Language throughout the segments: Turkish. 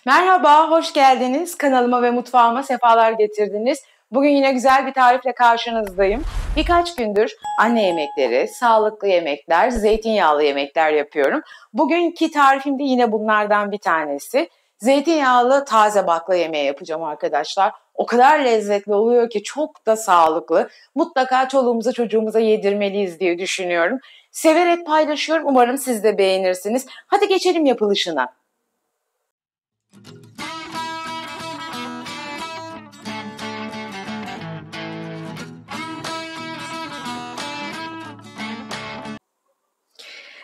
Merhaba, hoş geldiniz. Kanalıma ve mutfağıma sefalar getirdiniz. Bugün yine güzel bir tarifle karşınızdayım. Birkaç gündür anne yemekleri, sağlıklı yemekler, zeytinyağlı yemekler yapıyorum. Bugünkü tarifim de yine bunlardan bir tanesi. Zeytinyağlı taze bakla yemeği yapacağım arkadaşlar. O kadar lezzetli oluyor ki çok da sağlıklı. Mutlaka çoluğumuza çocuğumuza yedirmeliyiz diye düşünüyorum. Severek paylaşıyorum. Umarım siz de beğenirsiniz. Hadi geçelim yapılışına.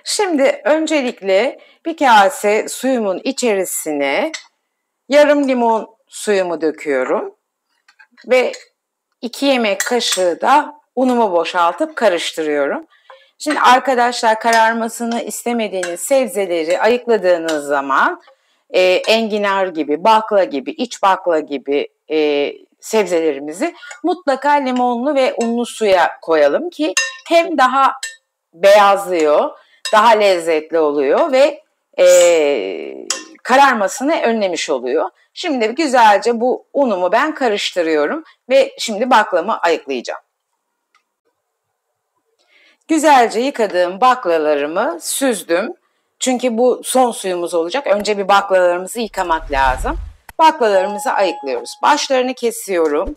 Şimdi öncelikle bir kase suyumun içerisine yarım limon suyumu döküyorum ve 2 yemek kaşığı da unumu boşaltıp karıştırıyorum. Şimdi arkadaşlar, kararmasını istemediğiniz sebzeleri ayıkladığınız zaman enginar gibi, bakla gibi, iç bakla gibi sebzelerimizi mutlaka limonlu ve unlu suya koyalım ki hem daha beyazlıyor, daha lezzetli oluyor ve kararmasını önlemiş oluyor. Şimdi güzelce bu unumu ben karıştırıyorum ve şimdi baklamı ayıklayacağım. Güzelce yıkadığım baklalarımı süzdüm. Çünkü bu son suyumuz olacak. Önce bir baklalarımızı yıkamak lazım. Baklalarımızı ayıklıyoruz. Başlarını kesiyorum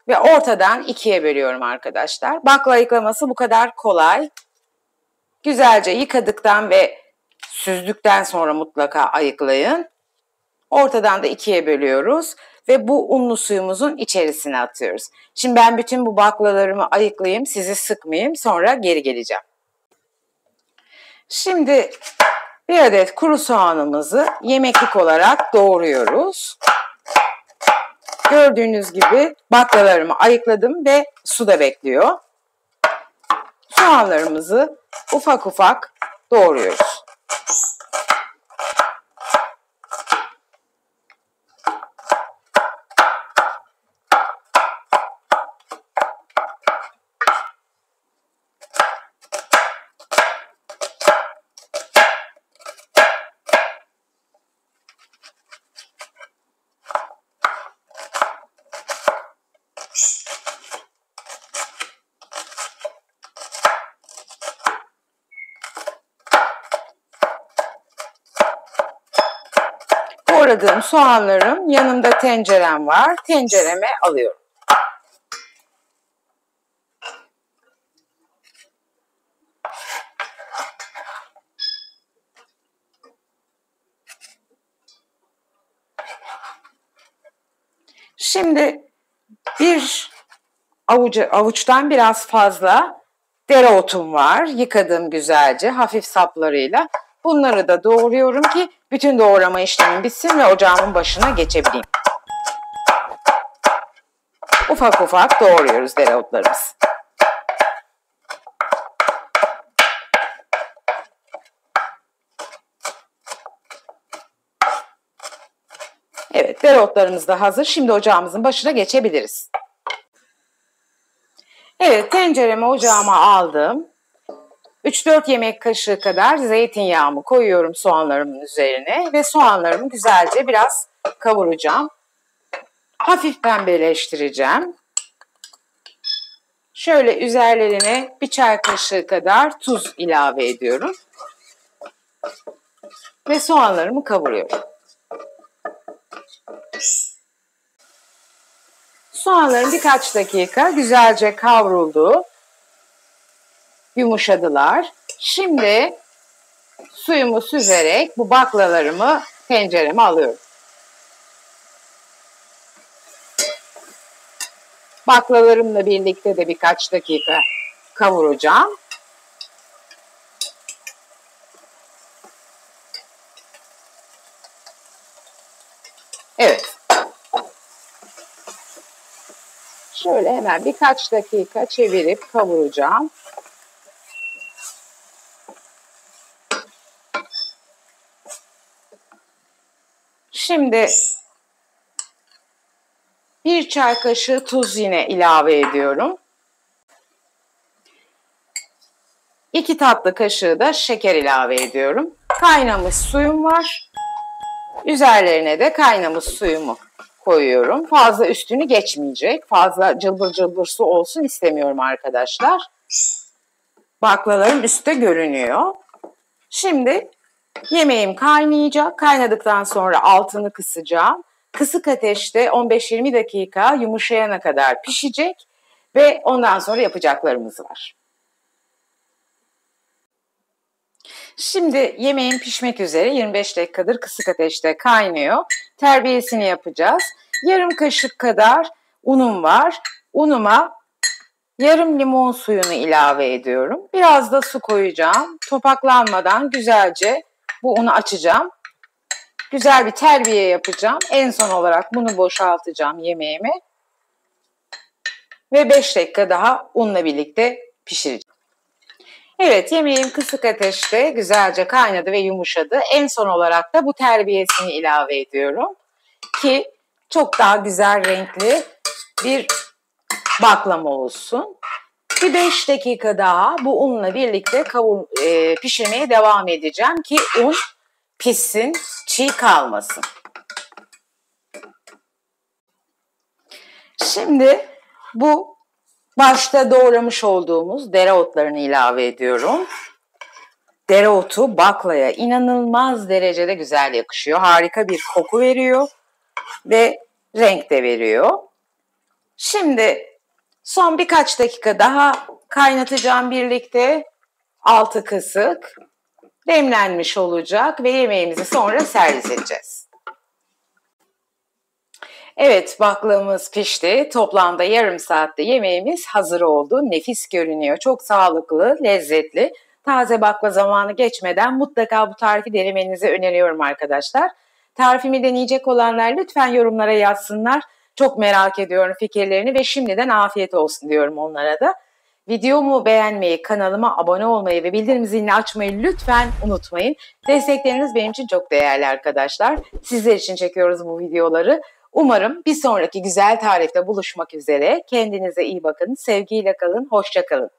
ve ortadan ikiye bölüyorum arkadaşlar. Bakla ayıklaması bu kadar kolay. Güzelce yıkadıktan ve süzdükten sonra mutlaka ayıklayın. Ortadan da ikiye bölüyoruz ve bu unlu suyumuzun içerisine atıyoruz. Şimdi ben bütün bu baklalarımı ayıklayayım, sizi sıkmayayım, sonra geri geleceğim. Şimdi bir adet kuru soğanımızı yemeklik olarak doğruyoruz. Gördüğünüz gibi baklalarımı ayıkladım ve suda bekliyor. Soğanlarımızı ufak ufak doğruyoruz. Doğradığım soğanlarım, yanımda tencerem var. Tencereme alıyorum. Şimdi bir avuçtan biraz fazla dereotum var. Yıkadım güzelce hafif saplarıyla. Bunları da doğruyorum ki bütün doğrama işlemim bitsin ve ocağımın başına geçebileyim. Ufak ufak doğruyoruz dereotlarımızı. Evet, dereotlarımız da hazır. Şimdi ocağımızın başına geçebiliriz. Evet, tenceremi ocağıma aldım. 3-4 yemek kaşığı kadar zeytinyağımı koyuyorum soğanlarımın üzerine ve soğanlarımı güzelce biraz kavuracağım. Hafif pembeleştireceğim. Şöyle üzerlerine bir çay kaşığı kadar tuz ilave ediyorum. Ve soğanlarımı kavuruyorum. Soğanlarım birkaç dakika güzelce kavruldu. Yumuşadılar. Şimdi suyumu süzerek bu baklalarımı tencereme alıyorum. Baklalarımla birlikte de birkaç dakika kavuracağım. Evet. Şöyle hemen birkaç dakika çevirip kavuracağım. Şimdi bir çay kaşığı tuz yine ilave ediyorum. 2 tatlı kaşığı da şeker ilave ediyorum. Kaynamış suyum var. Üzerlerine de kaynamış suyumu koyuyorum. Fazla üstünü geçmeyecek. Fazla cılbır cılbır su olsun istemiyorum arkadaşlar. Baklalarım üstte görünüyor. Şimdi yemeğim kaynayacak. Kaynadıktan sonra altını kısacağım. Kısık ateşte 15-20 dakika yumuşayana kadar pişecek ve ondan sonra yapacaklarımız var. Şimdi yemeğim pişmek üzere 25 dakikadır kısık ateşte kaynıyor. Terbiyesini yapacağız. Yarım kaşık kadar unum var. Unuma yarım limon suyunu ilave ediyorum. Biraz da su koyacağım. Topaklanmadan güzelce bu unu açacağım. Güzel bir terbiye yapacağım. En son olarak bunu boşaltacağım yemeğime. Ve 5 dakika daha unla birlikte pişireceğim. Evet, yemeğim kısık ateşte güzelce kaynadı ve yumuşadı. En son olarak da bu terbiyesini ilave ediyorum. Ki çok daha güzel renkli bir baklama olsun. Bir 5 dakika daha bu unla birlikte pişirmeye devam edeceğim ki un pişsin, çiğ kalmasın. Şimdi bu başta doğramış olduğumuz dereotlarını ilave ediyorum. Dereotu baklaya inanılmaz derecede güzel yakışıyor. Harika bir koku veriyor ve renk de veriyor. Şimdi son birkaç dakika daha kaynatacağım birlikte. Altı kısık demlenmiş olacak ve yemeğimizi sonra servis edeceğiz. Evet, baklavamız pişti. Toplamda yarım saatte yemeğimiz hazır oldu. Nefis görünüyor. Çok sağlıklı, lezzetli. Taze bakla zamanı geçmeden mutlaka bu tarifi denemenizi öneriyorum arkadaşlar. Tarifimi deneyecek olanlar lütfen yorumlara yazsınlar. Çok merak ediyorum fikirlerini ve şimdiden afiyet olsun diyorum onlara da. Videomu beğenmeyi, kanalıma abone olmayı ve bildirim zilini açmayı lütfen unutmayın. Destekleriniz benim için çok değerli arkadaşlar. Sizler için çekiyoruz bu videoları. Umarım bir sonraki güzel tarifte buluşmak üzere. Kendinize iyi bakın, sevgiyle kalın, hoşça kalın.